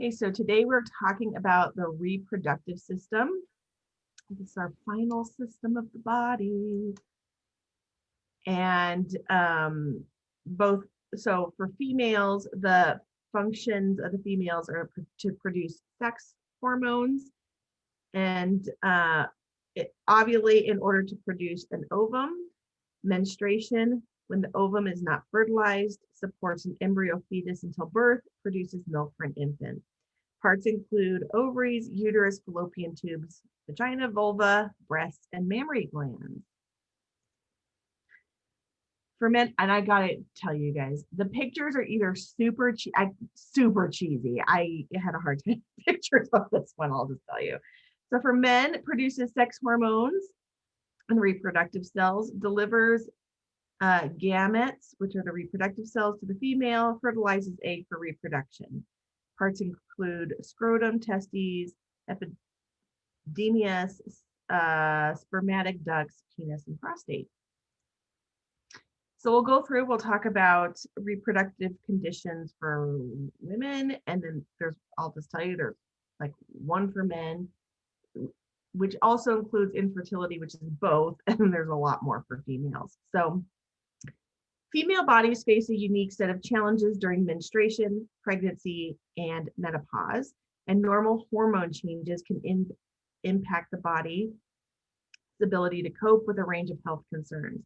Okay, so today we're talking about the reproductive system. This is our final system of the body. And so for females, the functions of the females are to produce sex hormones and ovulate in order to produce an ovum. Menstruation, when the ovum is not fertilized, supports an embryo fetus until birth, produces milk for an infant. Parts include ovaries, uterus, fallopian tubes, vagina, vulva, breasts, and mammary glands. For men, and I gotta tell you guys, the pictures are either super cheesy. I had a hard time with pictures of this one, I'll just tell you. So for men, it produces sex hormones and reproductive cells, delivers gametes, which are the reproductive cells, to the female, fertilizes egg for reproduction. Parts include scrotum, testes, epididymis, spermatic ducts, penis, and prostate. So we'll go through, we'll talk about reproductive conditions for women, and then I'll just tell you, there's like one for men, which also includes infertility, which is both, and there's a lot more for females. So female bodies face a unique set of challenges during menstruation, pregnancy, and menopause, and normal hormone changes can impact the body's ability to cope with a range of health concerns.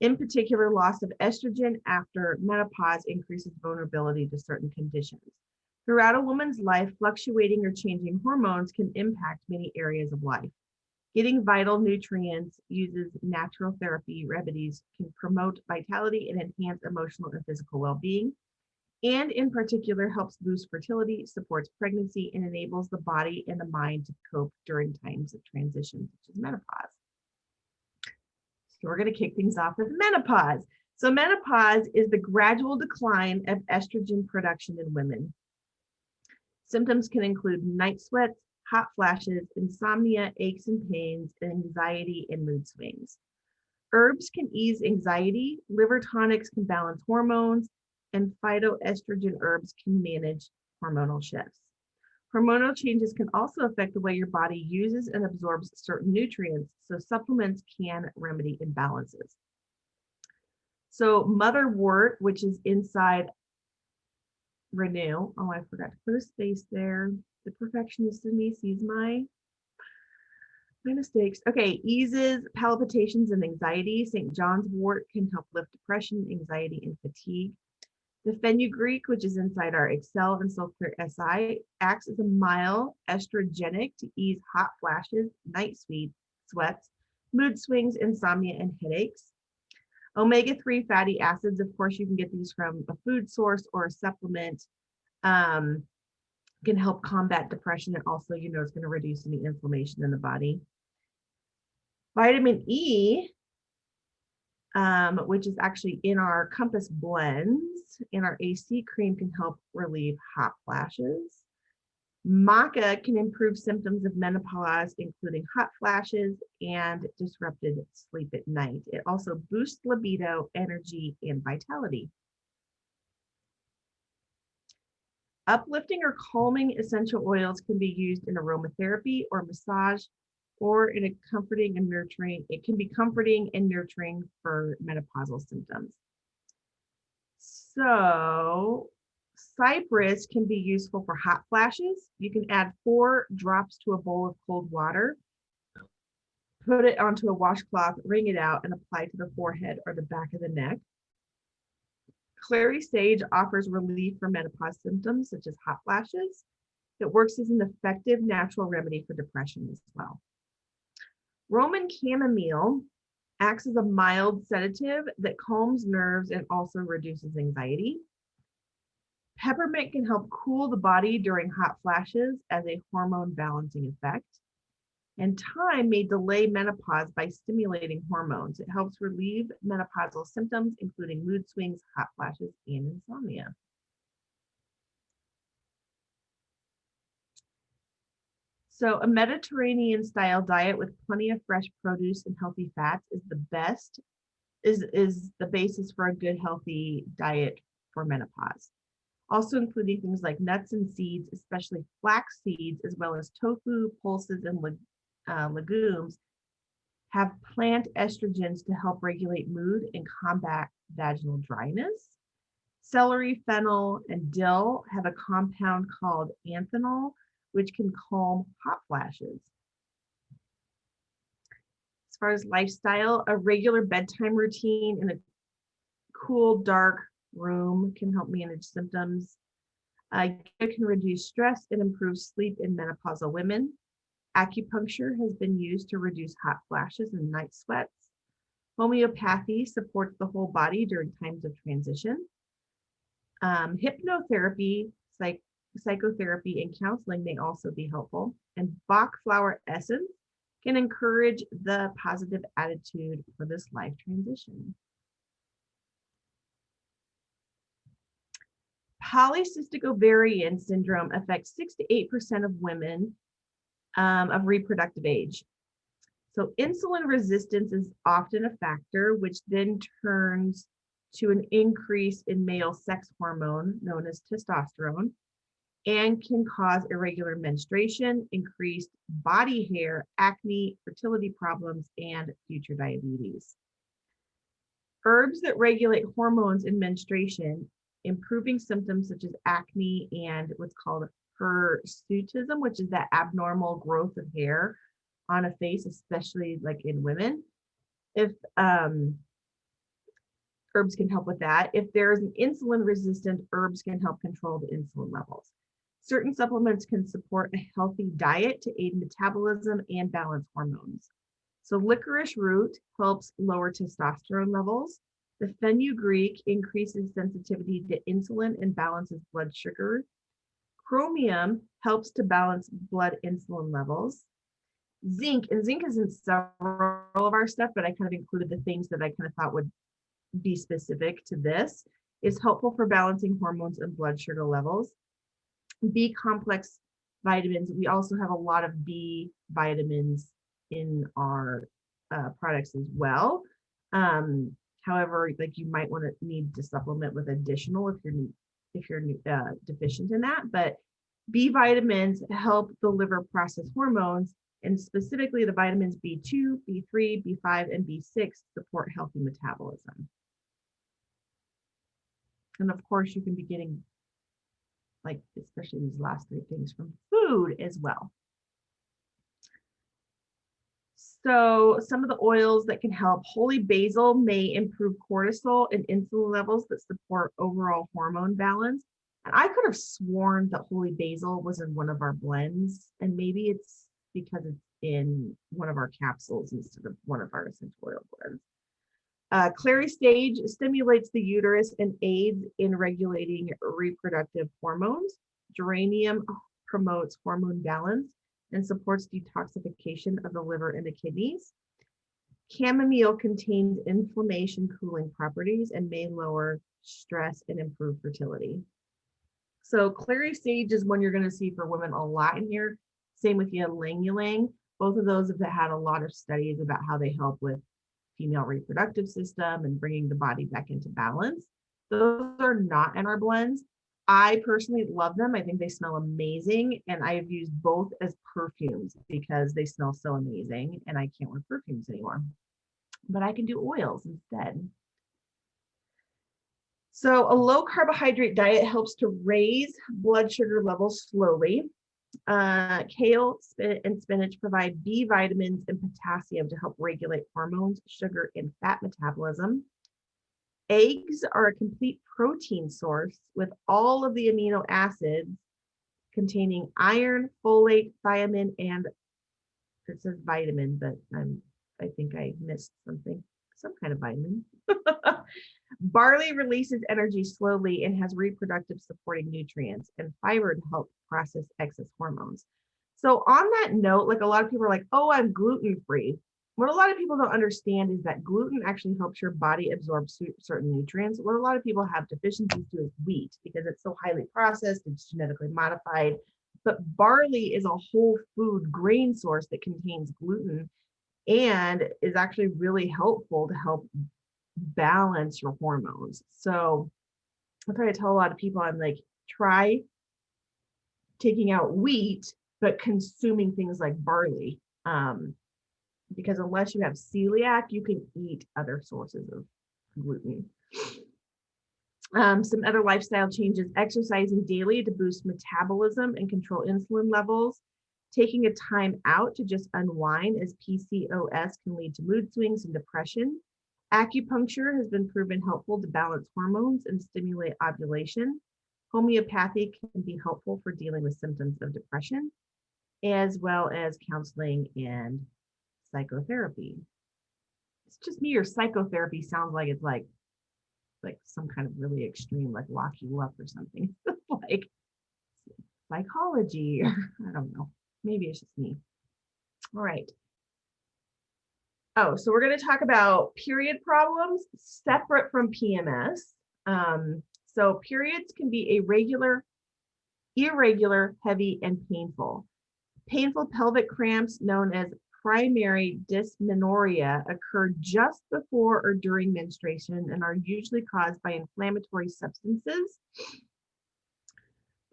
In particular, loss of estrogen after menopause increases vulnerability to certain conditions. Throughout a woman's life, fluctuating or changing hormones can impact many areas of life. Getting vital nutrients, uses natural therapy remedies can promote vitality and enhance emotional and physical well-being, and in particular helps boost fertility, supports pregnancy, and enables the body and the mind to cope during times of transition, such as menopause. So we're going to kick things off with menopause. So menopause is the gradual decline of estrogen production in women. Symptoms can include night sweats, hot flashes, insomnia, aches and pains, anxiety, and mood swings. Herbs can ease anxiety, liver tonics can balance hormones, and phytoestrogen herbs can manage hormonal shifts. Hormonal changes can also affect the way your body uses and absorbs certain nutrients, so supplements can remedy imbalances. So motherwort, which is inside Renew, oh, I forgot to put a space there. The perfectionist in me sees my mistakes. Okay, eases palpitations and anxiety. St. John's wort can help lift depression, anxiety, and fatigue. The fenugreek, which is inside our Excel and Soulclear SI, acts as a mild estrogenic to ease hot flashes, night sweats, mood swings, insomnia, and headaches. Omega-3 fatty acids, of course, you can get these from a food source or a supplement, can help combat depression, and also, it's going to reduce any inflammation in the body. Vitamin E, which is actually in our Compass blends, in our AC cream, can help relieve hot flashes. Maca can improve symptoms of menopause, including hot flashes and disrupted sleep at night. It also boosts libido, energy, and vitality. Uplifting or calming essential oils can be used in aromatherapy or massage, or in a comforting and nurturing. It can be comforting and nurturing for menopausal symptoms. So cypress can be useful for hot flashes. You can add 4 drops to a bowl of cold water, put it onto a washcloth, wring it out, and apply to the forehead or the back of the neck. Clary sage offers relief for menopause symptoms such as hot flashes. It works as an effective natural remedy for depression as well. Roman chamomile acts as a mild sedative that calms nerves and also reduces anxiety. Peppermint can help cool the body during hot flashes as a hormone balancing effect. And thyme may delay menopause by stimulating hormones. It helps relieve menopausal symptoms, including mood swings, hot flashes, and insomnia. So a Mediterranean style diet with plenty of fresh produce and healthy fats is the basis for a good, healthy diet for menopause. also including things like nuts and seeds, especially flax seeds, as well as tofu, pulses, and legumes, have plant estrogens to help regulate mood and combat vaginal dryness. Celery, fennel, and dill have a compound called anthanol, which can calm hot flashes. As far as lifestyle, a regular bedtime routine in a cool, dark room can help manage symptoms. Yoga can reduce stress and improve sleep in menopausal women. Acupuncture has been used to reduce hot flashes and night sweats. Homeopathy supports the whole body during times of transition. Hypnotherapy, psychotherapy, and counseling may also be helpful. And Bach flower essence can encourage the positive attitude for this life transition. Polycystic ovarian syndrome affects 6 to 8% of women of reproductive age. So insulin resistance is often a factor, which then turns to an increase in male sex hormone known as testosterone, and can cause irregular menstruation, increased body hair, acne, fertility problems, and future diabetes. Herbs that regulate hormones in menstruation, improving symptoms such as acne and what's called hirsutism, which is that abnormal growth of hair on a face, especially like in women. If herbs can help with that. If there's an insulin resistant, herbs can help control the insulin levels. Certain supplements can support a healthy diet to aid metabolism and balance hormones. So licorice root helps lower testosterone levels. The fenugreek increases sensitivity to insulin and balances blood sugar. Chromium helps to balance blood insulin levels. Zinc, and zinc is in several of our stuff, but I kind of included the things that I kind of thought would be specific to this, is helpful for balancing hormones and blood sugar levels. B complex vitamins, we also have a lot of B vitamins in our products as well. However, like you might want to need to supplement with additional if you're deficient in that. But B vitamins help the liver process hormones, and specifically the vitamins B2, B3, B5, and B6 support healthy metabolism. And of course, you can be getting, like, especially these last three things, from food as well. So some of the oils that can help: holy basil may improve cortisol and insulin levels that support overall hormone balance. And I could have sworn that holy basil was in one of our blends, and maybe it's because it's in one of our capsules instead of one of our essential oil blends. Clary sage stimulates the uterus and aids in regulating reproductive hormones. Geranium promotes hormone balance and supports detoxification of the liver and the kidneys. Chamomile contains inflammation cooling properties and may lower stress and improve fertility. So clary sage is one you're going to see for women a lot in here. Same with ylang ylang. Both of those have had a lot of studies about how they help with female reproductive system and bringing the body back into balance. Those are not in our blends. I personally love them. I think they smell amazing, and I have used both as perfumes because they smell so amazing, and I can't wear perfumes anymore. But I can do oils instead. So a low carbohydrate diet helps to raise blood sugar levels slowly. Kale and spinach provide B vitamins and potassium to help regulate hormones, sugar, and fat metabolism. Eggs are a complete protein source with all of the amino acids containing iron, folate, thiamine, and it says vitamin, but I think I missed something, some kind of vitamin. Barley releases energy slowly and has reproductive supporting nutrients, and fiber to help process excess hormones. So on that note, like a lot of people are like, oh, I'm gluten-free. What a lot of people don't understand is that gluten actually helps your body absorb certain nutrients. What a lot of people have deficiencies to is wheat, because it's so highly processed, it's genetically modified. But barley is a whole food grain source that contains gluten and is actually really helpful to help balance your hormones. So I try to tell a lot of people, I'm like, try taking out wheat, but consuming things like barley. Because unless you have celiac, you can eat other sources of gluten. Some other lifestyle changes: exercising daily to boost metabolism and control insulin levels, taking a time out to just unwind, as PCOS can lead to mood swings and depression. Acupuncture has been proven helpful to balance hormones and stimulate ovulation. Homeopathy can be helpful for dealing with symptoms of depression, as well as counseling and psychotherapy. It's just me, or psychotherapy sounds like it's like some kind of really extreme, like lock you up or something. Like psychology, or I don't know. Maybe it's just me. All right. Oh, so we're going to talk about period problems separate from PMS. So periods can be irregular, heavy, and painful. Painful pelvic cramps, known as primary dysmenorrhea, occur just before or during menstruation and are usually caused by inflammatory substances,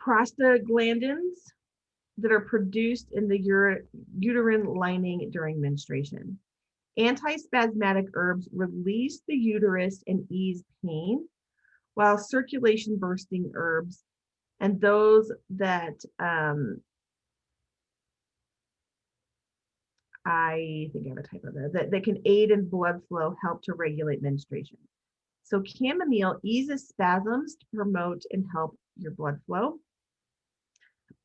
prostaglandins, that are produced in the uterine lining during menstruation. Antispasmodic herbs release the uterus and ease pain, while circulation bursting herbs and those that I think I have a typo there, that can aid in blood flow, help to regulate menstruation. So chamomile eases spasms to promote and help your blood flow.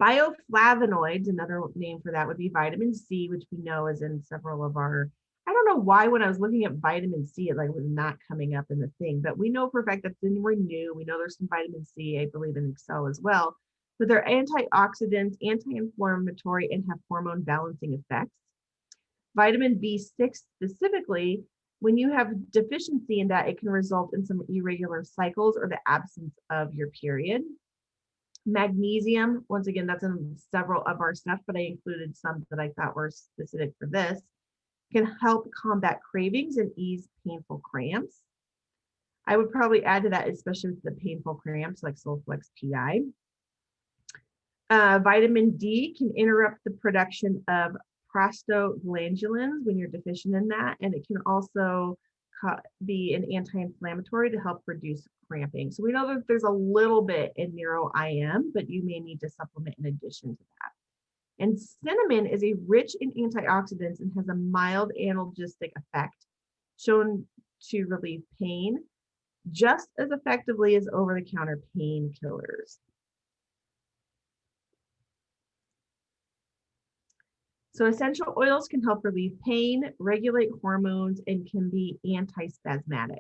Bioflavonoids, another name for that would be vitamin C, which we know is in several of our, I don't know why when I was looking at vitamin C, it was not coming up in the thing, but we know for a fact that's in Renew. We know there's some vitamin C, I believe, in Excel as well, but they're antioxidants, anti-inflammatory, and have hormone balancing effects. Vitamin B6 specifically, when you have deficiency in that, it can result in some irregular cycles or the absence of your period. Magnesium, once again, that's in several of our stuff, but I included some that I thought were specific for this, can help combat cravings and ease painful cramps. I would probably add to that, especially with the painful cramps, like Solflex PI. Vitamin D can interrupt the production of prostaglandins when you're deficient in that, and it can also be an anti-inflammatory to help reduce cramping. So we know that there's a little bit in neuro-IM, but you may need to supplement in addition to that. And cinnamon is a rich in antioxidants and has a mild analgesic effect, shown to relieve pain just as effectively as over-the-counter painkillers. So essential oils can help relieve pain, regulate hormones, and can be antispasmodic.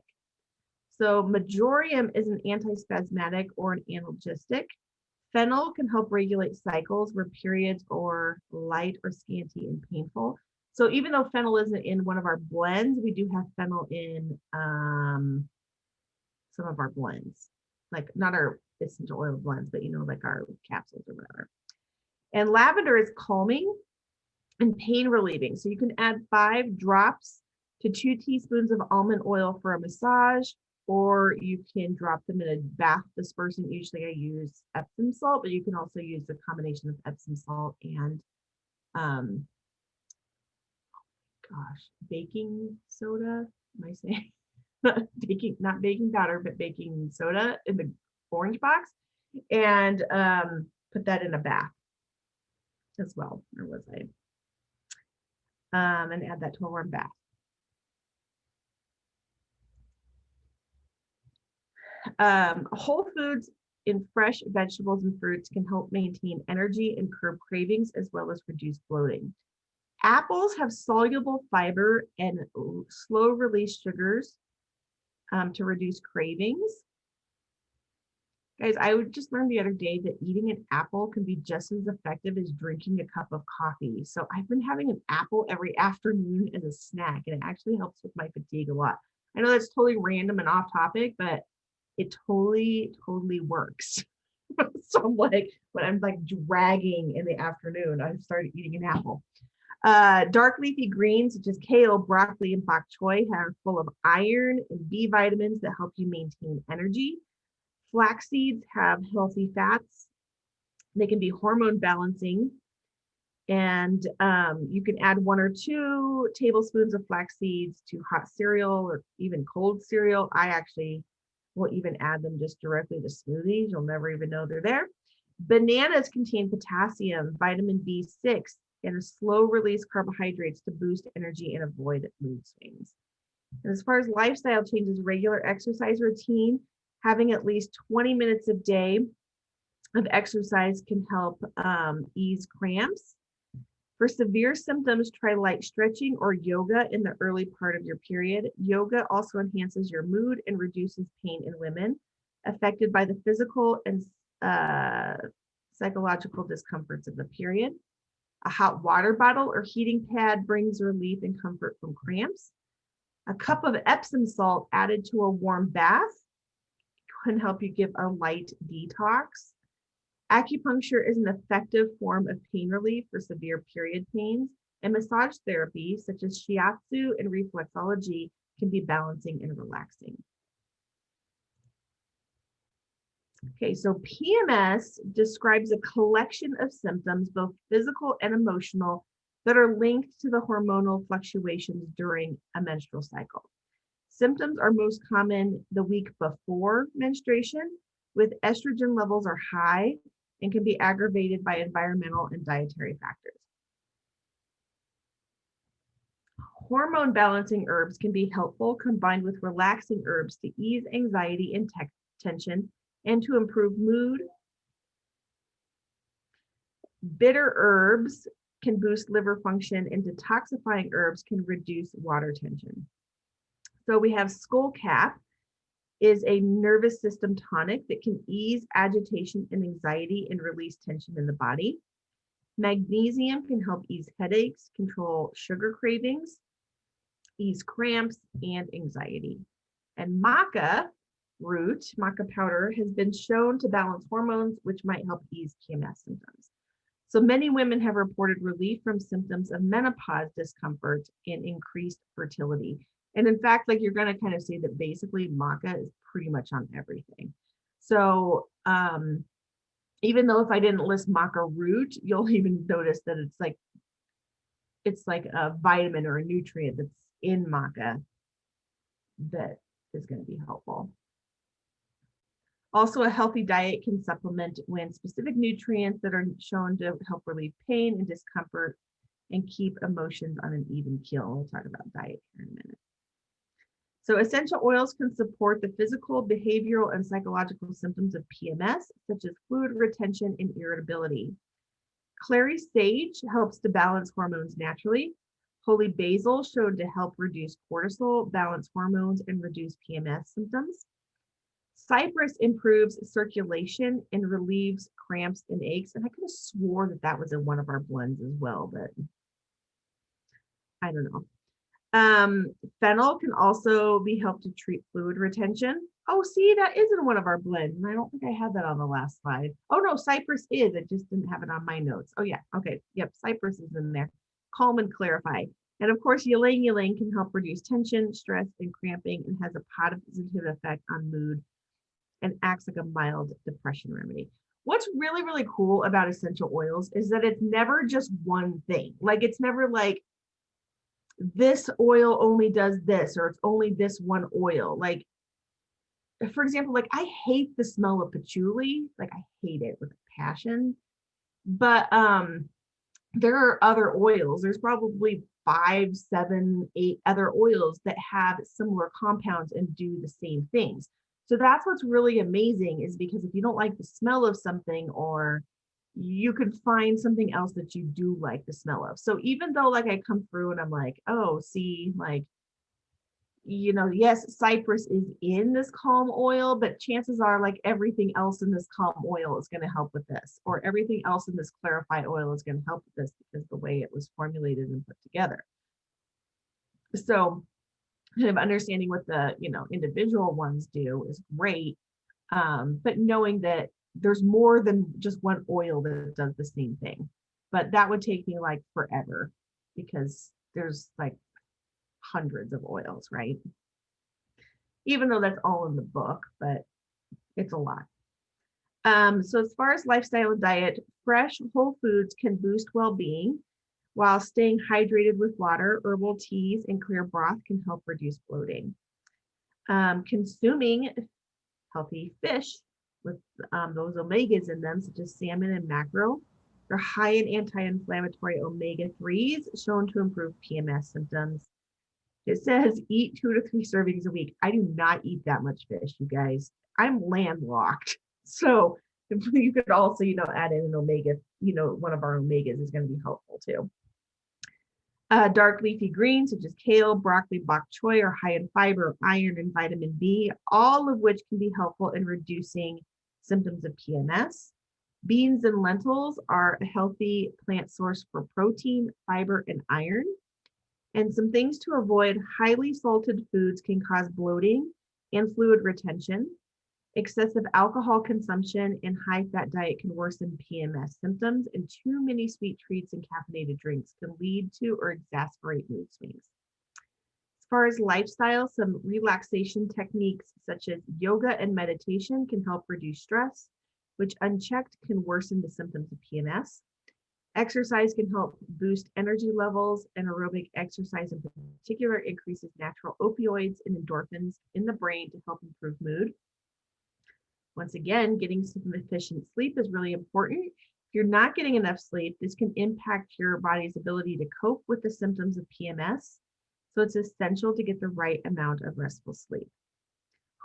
So majorium is an antispasmodic or an analgesic. Fennel can help regulate cycles where periods are light or scanty and painful. So even though fennel isn't in one of our blends, we do have fennel in some of our blends, like not our essential oil blends, but like our capsules or whatever. And lavender is calming and pain relieving. So you can add 5 drops to 2 teaspoons of almond oil for a massage, or you can drop them in a bath dispersant. Usually I use Epsom salt, but you can also use the combination of Epsom salt and baking soda. Am I saying not baking powder, but baking soda in the orange box, and put that in a bath as well. Or was I? And add that to a warm bath. Whole foods in fresh vegetables and fruits can help maintain energy and curb cravings, as well as reduce bloating. Apples have soluble fiber and slow release sugars to reduce cravings. Guys, I just learned the other day that eating an apple can be just as effective as drinking a cup of coffee. So I've been having an apple every afternoon as a snack, and it actually helps with my fatigue a lot. I know that's totally random and off topic, but it totally works. So I'm like, when I'm like dragging in the afternoon, I started eating an apple. Dark leafy greens such as kale, broccoli, and bok choy are full of iron and B vitamins that help you maintain energy. Flax seeds have healthy fats. They can be hormone balancing. And you can add 1 or 2 tablespoons of flax seeds to hot cereal or even cold cereal. I actually will even add them just directly to smoothies. You'll never even know they're there. Bananas contain potassium, vitamin B6, and slow release carbohydrates to boost energy and avoid mood swings. And as far as lifestyle changes, regular exercise routine, having at least 20 minutes a day of exercise can help ease cramps. For severe symptoms, try light stretching or yoga in the early part of your period. Yoga also enhances your mood and reduces pain in women affected by the physical and psychological discomforts of the period. A hot water bottle or heating pad brings relief and comfort from cramps. A cup of Epsom salt added to a warm bath can help you give a light detox. Acupuncture is an effective form of pain relief for severe period pains, and massage therapy, such as shiatsu and reflexology, can be balancing and relaxing. Okay, so PMS describes a collection of symptoms, both physical and emotional, that are linked to the hormonal fluctuations during a menstrual cycle. Symptoms are most common the week before menstruation, with estrogen levels are high and can be aggravated by environmental and dietary factors. Hormone balancing herbs can be helpful combined with relaxing herbs to ease anxiety and tension and to improve mood. Bitter herbs can boost liver function, and detoxifying herbs can reduce water tension. So we have skullcap is a nervous system tonic that can ease agitation and anxiety and release tension in the body. Magnesium can help ease headaches, control sugar cravings, ease cramps, and anxiety. And maca root, maca powder, has been shown to balance hormones, which might help ease PMS symptoms. So many women have reported relief from symptoms of menopause discomfort and increased fertility. And in fact, like, you're going to kind of see that basically maca is pretty much on everything. So even though if I didn't list maca root, you'll even notice that it's like a vitamin or a nutrient that's in maca that is going to be helpful. Also, a healthy diet can supplement when specific nutrients that are shown to help relieve pain and discomfort and keep emotions on an even keel. We'll talk about diet here in a minute. So essential oils can support the physical, behavioral, and psychological symptoms of PMS, such as fluid retention and irritability. Clary sage helps to balance hormones naturally. Holy basil showed to help reduce cortisol, balance hormones, and reduce PMS symptoms. Cypress improves circulation and relieves cramps and aches. And I could have swore that that was in one of our blends as well, but I don't know. Fennel can also be helped to treat fluid retention. Oh, see, that is in one of our blends. And I don't think I had that on the last slide. Oh no, cypress is. I just didn't have it on my notes. Oh yeah, okay. Yep, cypress is in there. Calm and clarify. And of course, ylang ylang can help reduce tension, stress, and cramping, and has a positive effect on mood and acts like a mild depression remedy. What's really, really cool about essential oils is that it's never just one thing. Like, it's never like, this oil only does this, or it's only this one oil. Like, for example, like, I hate the smell of patchouli. Like, I hate it with a passion. But there are other oils. There's probably 5, 7, 8 other oils that have similar compounds and do the same things. So that's what's really amazing, is because if you don't like the smell of something, or you could find something else that you do like the smell of. So even though, like, I come through and I'm like, oh, see, like, you know, yes, cypress is in this calm oil, but chances are, like, everything else in this calm oil is going to help with this, or everything else in this clarify oil is going to help with this, because the way it was formulated and put together. So kind of understanding what the, you know, individual ones do is great. But knowing that there's more than just one oil that does the same thing. But that would take me like forever, because there's like hundreds of oils, right? Even though that's all in the book, but It's a lot. So as far as lifestyle and diet, fresh whole foods can boost well-being, while staying hydrated with water, herbal teas, and clear broth can help reduce bloating. Consuming healthy fish with those omegas in them, such as salmon and mackerel, they're high in anti-inflammatory omega-3s shown to improve PMS symptoms. It says eat 2 to 3 servings a week. I do not eat that much fish, you guys. I'm landlocked. So you could also, add in an omega, one of our omegas is going to be helpful too. Dark leafy greens such as kale, broccoli, bok choy are high in fiber, iron, and vitamin B, all of which can be helpful in reducing symptoms of PMS. Beans and lentils are a healthy plant source for protein, fiber, and iron. And some things to avoid: highly salted foods can cause bloating and fluid retention. Excessive alcohol consumption and high-fat diet can worsen PMS symptoms, and too many sweet treats and caffeinated drinks can lead to or exacerbate mood swings. As far as lifestyle, some relaxation techniques such as yoga and meditation can help reduce stress, which unchecked can worsen the symptoms of PMS. Exercise can help boost energy levels, and aerobic exercise in particular increases natural opioids and endorphins in the brain to help improve mood. Once again, getting sufficient sleep is really important. If you're not getting enough sleep, this can impact your body's ability to cope with the symptoms of PMS. So it's essential to get the right amount of restful sleep.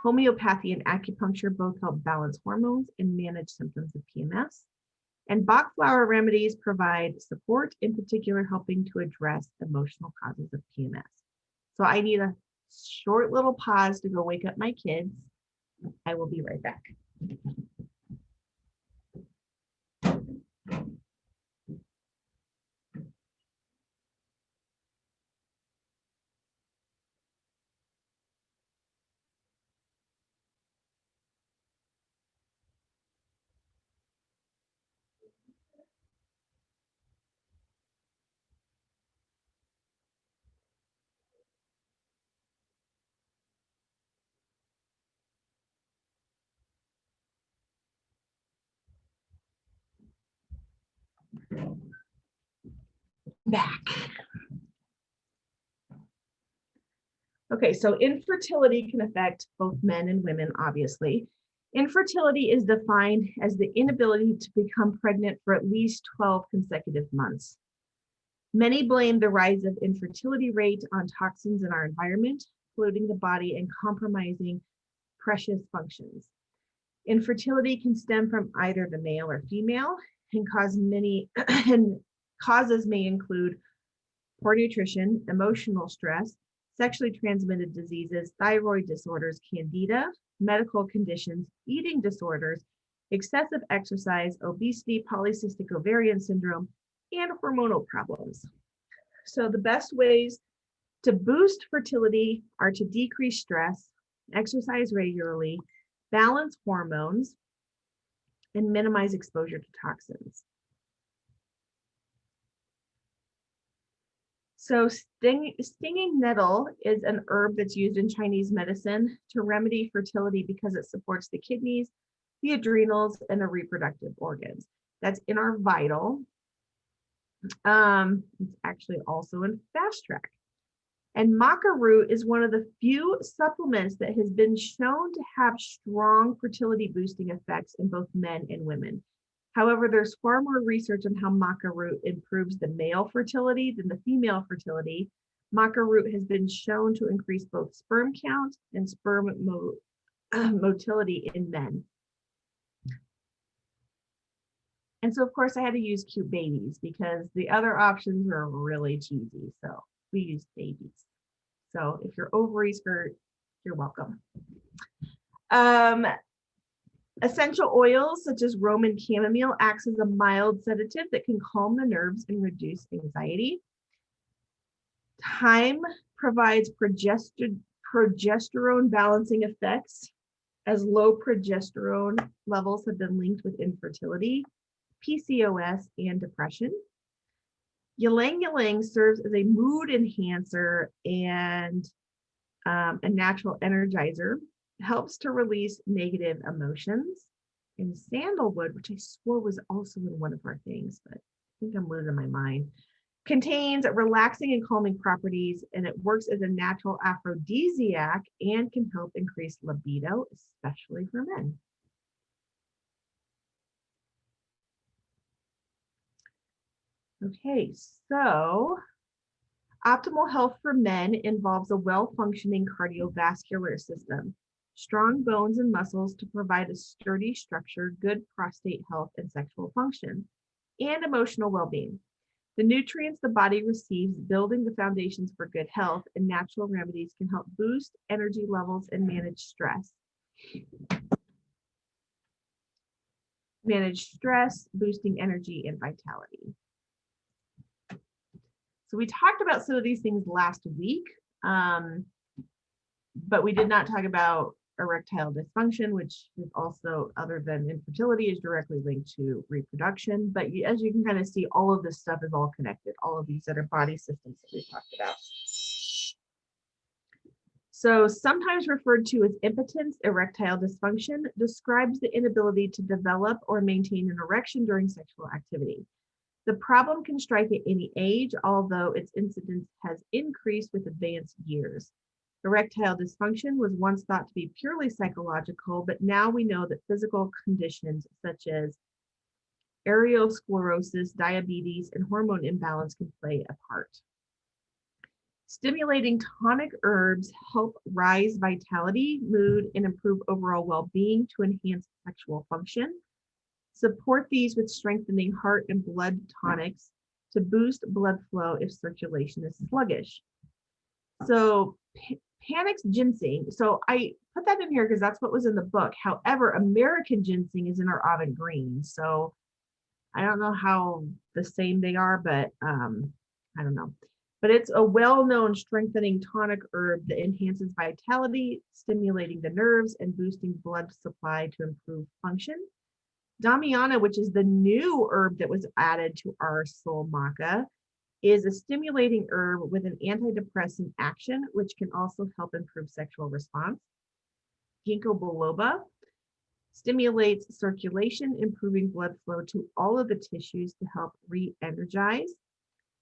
Homeopathy and acupuncture both help balance hormones and manage symptoms of PMS. And Bach flower remedies provide support, in particular helping to address emotional causes of PMS. So I need a short little pause to go wake up my kids. I will be right back. Back. Okay, so infertility can affect both men and women, obviously. Infertility is defined as the inability to become pregnant for at least 12 consecutive months. Many blame the rise of infertility rate on toxins in our environment, polluting the body and compromising precious functions. Infertility can stem from either the male or female and causes may include poor nutrition, emotional stress, sexually transmitted diseases, thyroid disorders, candida, medical conditions, eating disorders, excessive exercise, obesity, polycystic ovarian syndrome, and hormonal problems. So the best ways to boost fertility are to decrease stress, exercise regularly, balance hormones, and minimize exposure to toxins. So stinging nettle is an herb that's used in Chinese medicine to remedy fertility because it supports the kidneys, the adrenals, and the reproductive organs. That's in our Vital. It's actually also in Fast Track. And maca root is one of the few supplements that has been shown to have strong fertility boosting effects in both men and women. However, there's far more research on how maca root improves the male fertility than the female fertility. Maca root has been shown to increase both sperm count and sperm motility in men. And so, of course, I had to use cute babies because the other options are really cheesy. So we used babies. So if your ovaries hurt, you're welcome. Essential oils such as Roman chamomile acts as a mild sedative that can calm the nerves and reduce anxiety. Thyme provides progesterone balancing effects, as low progesterone levels have been linked with infertility, PCOS, and depression. Ylang ylang serves as a mood enhancer and a natural energizer. helps to release negative emotions. And sandalwood, which I swore was also in one of our things, but I think I'm losing my mind, contains relaxing and calming properties, and it works as a natural aphrodisiac and can help increase libido, especially for men. Okay, so optimal health for men involves a well-functioning cardiovascular system, strong bones and muscles to provide a sturdy structure, good prostate health and sexual function, and emotional well-being. The nutrients the body receives, building the foundations for good health, and natural remedies can help boost energy levels and manage stress. Boosting energy and vitality. So we talked about some of these things last week, but we did not talk about erectile dysfunction, which is also, other than infertility, is directly linked to reproduction. But as you can kind of see, all of this stuff is all connected, all of these other body systems that we talked about. So sometimes referred to as impotence, erectile dysfunction describes the inability to develop or maintain an erection during sexual activity. The problem can strike at any age, although its incidence has increased with advanced years. Erectile dysfunction was once thought to be purely psychological, but now we know that physical conditions such as arteriosclerosis, diabetes, and hormone imbalance can play a part. Stimulating tonic herbs help rise vitality, mood, and improve overall well-being to enhance sexual function. Support these with strengthening heart and blood tonics to boost blood flow if circulation is sluggish. So Panax ginseng, so I put that in here because that's what was in the book. However, American ginseng is in our Avant Green. So I don't know how the same they are, but I don't know. But it's a well-known strengthening tonic herb that enhances vitality, stimulating the nerves and boosting blood supply to improve function. Damiana, which is the new herb that was added to our soul maca, is a stimulating herb with an antidepressant action, which can also help improve sexual response. Ginkgo biloba stimulates circulation, improving blood flow to all of the tissues to help re-energize.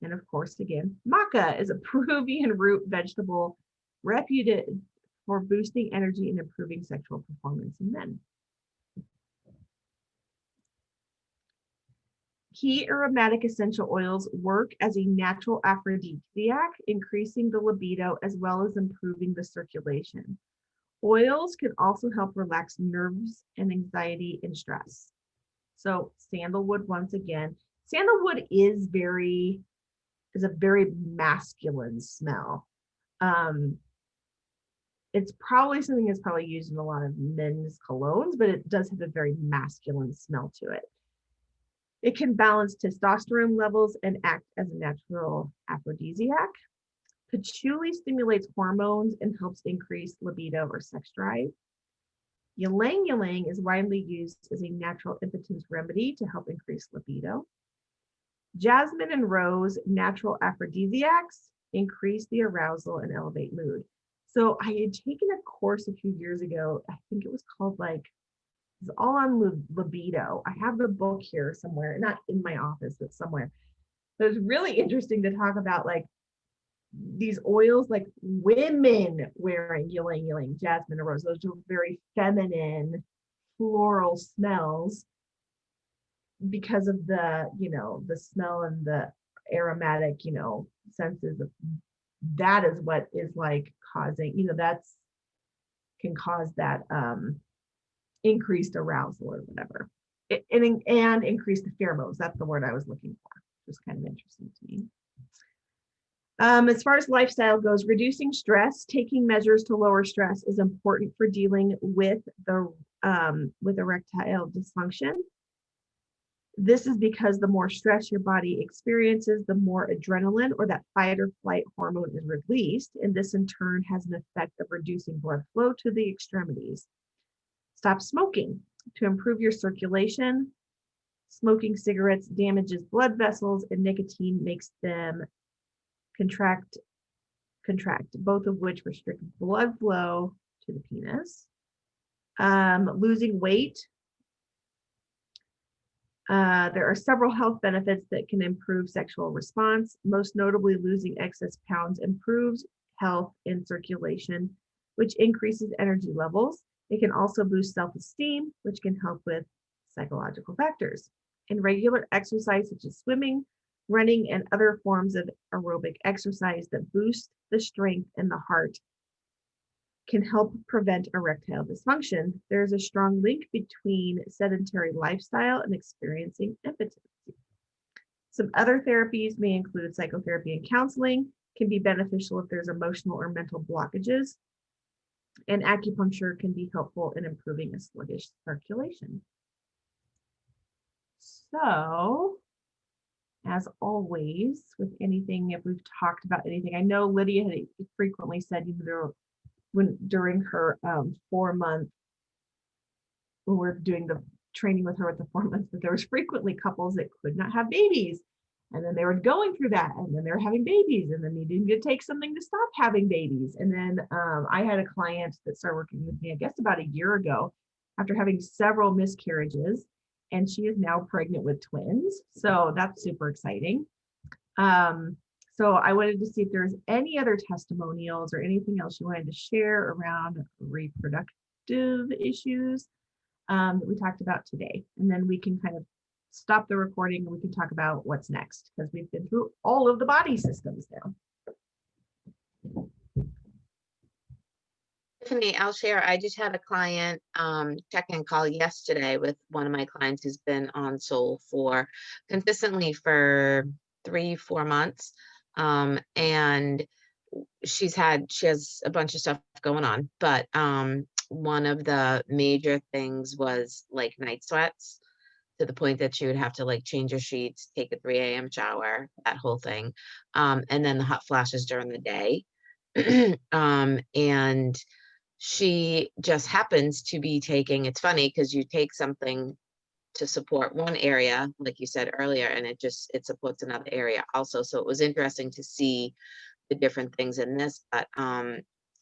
And of course, again, maca is a Peruvian root vegetable reputed for boosting energy and improving sexual performance in men. Key aromatic essential oils work as a natural aphrodisiac, increasing the libido as well as improving the circulation. Oils can also help relax nerves and anxiety and stress. So sandalwood, once again, sandalwood is a very masculine smell. It's probably something that's probably used in a lot of men's colognes, but it does have a very masculine smell to it. It can balance testosterone levels and act as a natural aphrodisiac. Patchouli stimulates hormones and helps increase libido or sex drive. Ylang ylang is widely used as a natural impotence remedy to help increase libido. Jasmine and rose, natural aphrodisiacs, increase the arousal and elevate mood. So I had taken a course a few years ago. I think it was called it's all on libido. I have the book here somewhere, not in my office, but somewhere. So it's really interesting to talk about these oils, like women wearing ylang ylang, jasmine, and rose. Those are very feminine, floral smells because of the smell and the aromatic, senses of that is what is causing, that's can cause that increased arousal or whatever, and increase the pheromones. That's the word I was looking for. It was kind of interesting to me. As far as lifestyle goes, reducing stress, taking measures to lower stress is important for dealing with erectile dysfunction. This is because the more stress your body experiences, the more adrenaline or that fight or flight hormone is released, and this in turn has an effect of reducing blood flow to the extremities. Stop smoking to improve your circulation. Smoking cigarettes damages blood vessels, and nicotine makes them contract, both of which restrict blood flow to the penis. Losing weight. There are several health benefits that can improve sexual response. Most notably, losing excess pounds improves health and circulation, which increases energy levels. It can also boost self-esteem, which can help with psychological factors. And regular exercise, such as swimming, running, and other forms of aerobic exercise that boost the strength in the heart can help prevent erectile dysfunction. There's a strong link between sedentary lifestyle and experiencing impotency. Some other therapies may include psychotherapy and counseling, can be beneficial if there's emotional or mental blockages, and acupuncture can be helpful in improving a sluggish circulation. So, as always, with anything, if we've talked about anything, I know Lydia had frequently said, when during her 4-month, when we're doing the training with her at the 4 months, that there was frequently couples that could not have babies. And then they were going through that, and then they were having babies, and then needing to take something to stop having babies. And then I had a client that started working with me, I guess about a year ago, after having several miscarriages, and she is now pregnant with twins. So that's super exciting. So I wanted to see if there's any other testimonials or anything else you wanted to share around reproductive issues that we talked about today. And then we can kind of stop the recording and we can talk about what's next, because we've been through all of the body systems now. Tiffany, I'll share. I just had a client check-in call yesterday with one of my clients who's been on Soul consistently for 3-4 months. And she has a bunch of stuff going on, but one of the major things was like night sweats, to the point that she would have to like change her sheets, take a 3 a.m. shower, that whole thing. And then the hot flashes during the day. And she just happens to be taking, it's funny because you take something to support one area, like you said earlier, and it supports another area also. So it was interesting to see the different things in this, but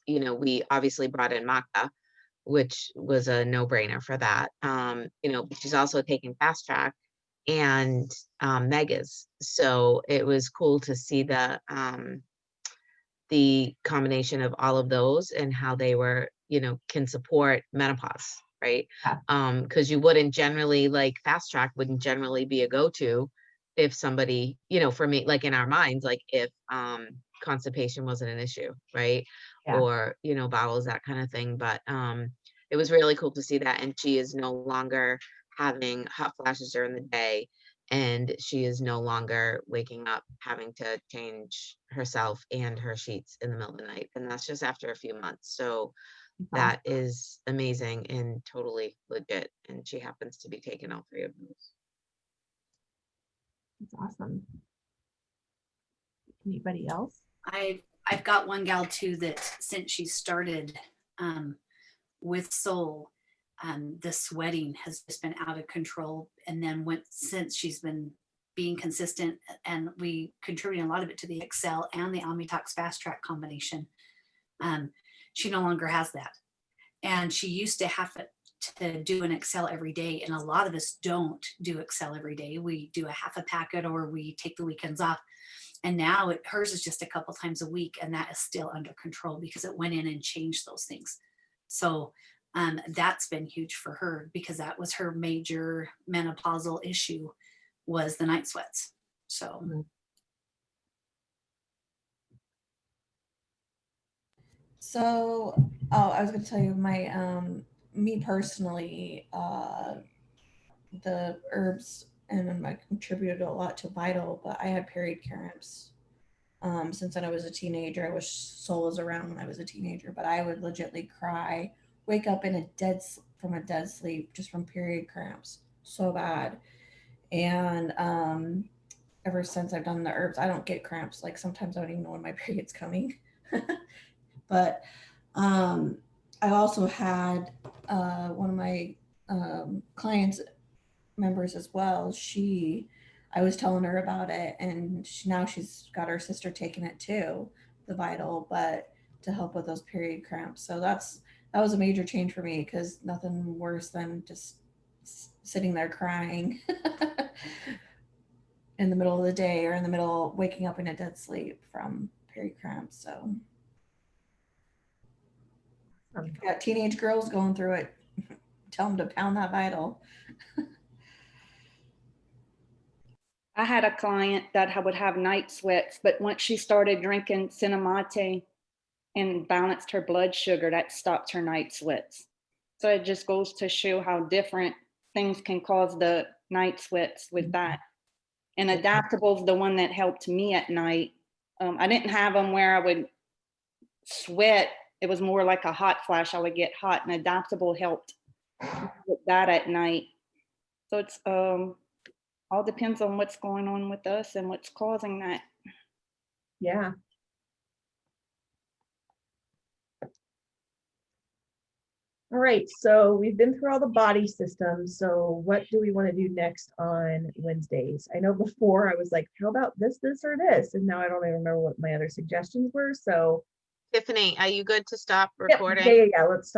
we obviously brought in maca, which was a no-brainer for that. But she's also taking fast track and megas. So it was cool to see the combination of all of those and how they were, can support menopause, right? Yeah. Because you wouldn't generally, like fast track wouldn't generally be a go-to if somebody, for me, like in our minds, like if constipation wasn't an issue, right? Yeah. Or, bowels, that kind of thing. But it was really cool to see that. And she is no longer having hot flashes during the day. And she is no longer waking up having to change herself and her sheets in the middle of the night. And that's just after a few months. So that is amazing and totally legit. And she happens to be taking all 3 of those. That's awesome. Anybody else? I've got one gal too that since she started with Soul, the sweating has just been out of control. And then since she's been being consistent, and we contributing a lot of it to the Excel and the Omnitox Fast Track combination, she no longer has that. And she used to have to do an Excel every day. And a lot of us don't do Excel every day. We do a half a packet or we take the weekends off. And now hers is just a couple times a week, and that is still under control because it went in and changed those things. So that's been huge for her, because that was her major menopausal issue, was the night sweats. So. Mm-hmm. So, I was going to tell you me personally, the herbs and I contributed a lot to Vital, but I had period cramps. Since then I was a teenager. I wish Soul was around when I was a teenager, but I would legitimately cry, wake up from a dead sleep just from period cramps, so bad. And ever since I've done the herbs, I don't get cramps. Like sometimes I don't even know when my period's coming. But I also had one of my clients members as well. I was telling her about it, and now she's got her sister taking it too, the Vital, but to help with those period cramps. So that's that was a major change for me because nothing worse than just sitting there crying in the middle of the day or in the middle waking up in a dead sleep from period cramps. So got teenage girls going through it. Tell them to pound that Vital. I had a client that would have night sweats, but once she started drinking Cinnamate and balanced her blood sugar, that stopped her night sweats. So it just goes to show how different things can cause the night sweats with that. And Adaptable is the one that helped me at night. I didn't have them where I would sweat. It was more like a hot flash. I would get hot, and Adaptable helped with that at night. So it's all depends on what's going on with us and what's causing that. Yeah. All right, so we've been through all the body systems. So what do we want to do next on Wednesdays? I know before I was like, how about this, or this? And now I don't even remember what my other suggestions were. So Tiffany, are you good to stop yep, recording? yeah, let's stop.